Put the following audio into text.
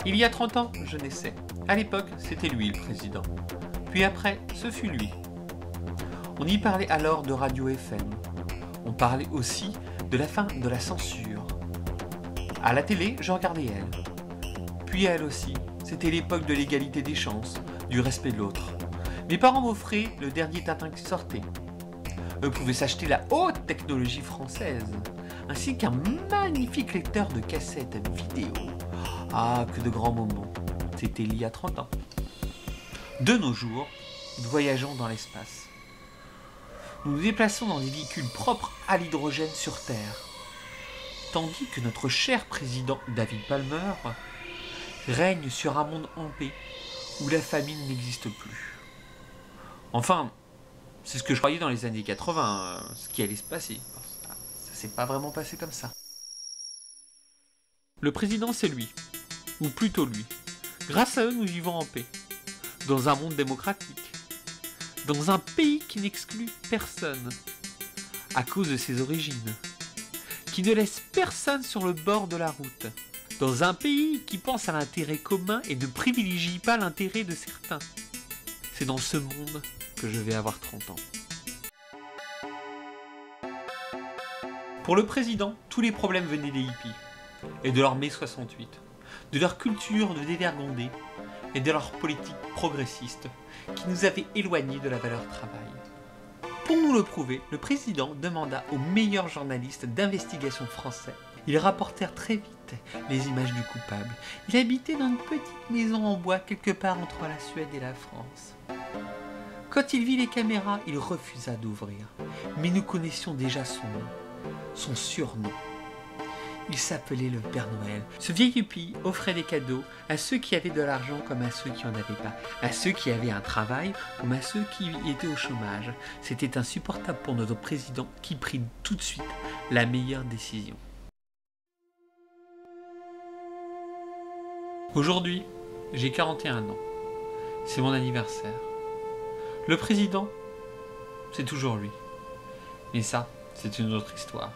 Il y a 30 ans, je naissais. À l'époque, c'était lui le président. Puis après, ce fut lui. On y parlait alors de radio FM. On parlait aussi de la fin de la censure. À la télé, je regardais elle. Puis elle aussi. C'était l'époque de l'égalité des chances, du respect de l'autre. Mes parents m'offraient le dernier Tintin qui sortait. Eux pouvaient s'acheter la haute technologie française, ainsi qu'un magnifique lecteur de cassettes vidéo. Ah, que de grands moments. C'était il y a 30 ans. De nos jours, nous voyageons dans l'espace. Nous nous déplaçons dans des véhicules propres à l'hydrogène sur Terre. Tandis que notre cher président David Palmer règne sur un monde en paix, où la famine n'existe plus. Enfin, c'est ce que je croyais dans les années 80, ce qui allait se passer. Ça s'est pas vraiment passé comme ça. Le président, c'est lui. Ou plutôt lui. Grâce à eux, nous vivons en paix. Dans un monde démocratique. Dans un pays qui n'exclut personne. À cause de ses origines. Qui ne laisse personne sur le bord de la route. Dans un pays qui pense à l'intérêt commun et ne privilégie pas l'intérêt de certains. C'est dans ce monde que je vais avoir 30 ans. Pour le président, tous les problèmes venaient des hippies, et de leur mai 68, de leur culture de dévergondés, et de leur politique progressiste, qui nous avait éloignés de la valeur travail. Pour nous le prouver, le président demanda aux meilleurs journalistes d'investigation français. Ils rapportèrent très vite les images du coupable. Il habitait dans une petite maison en bois quelque part entre la Suède et la France. Quand il vit les caméras, il refusa d'ouvrir. Mais nous connaissions déjà son nom, son surnom. Il s'appelait le Père Noël. Ce vieil hippie offrait des cadeaux à ceux qui avaient de l'argent comme à ceux qui n'en avaient pas, à ceux qui avaient un travail comme à ceux qui étaient au chômage. C'était insupportable pour notre président qui prit tout de suite la meilleure décision. Aujourd'hui, j'ai 41 ans. C'est mon anniversaire. Le président, c'est toujours lui. Mais ça, c'est une autre histoire.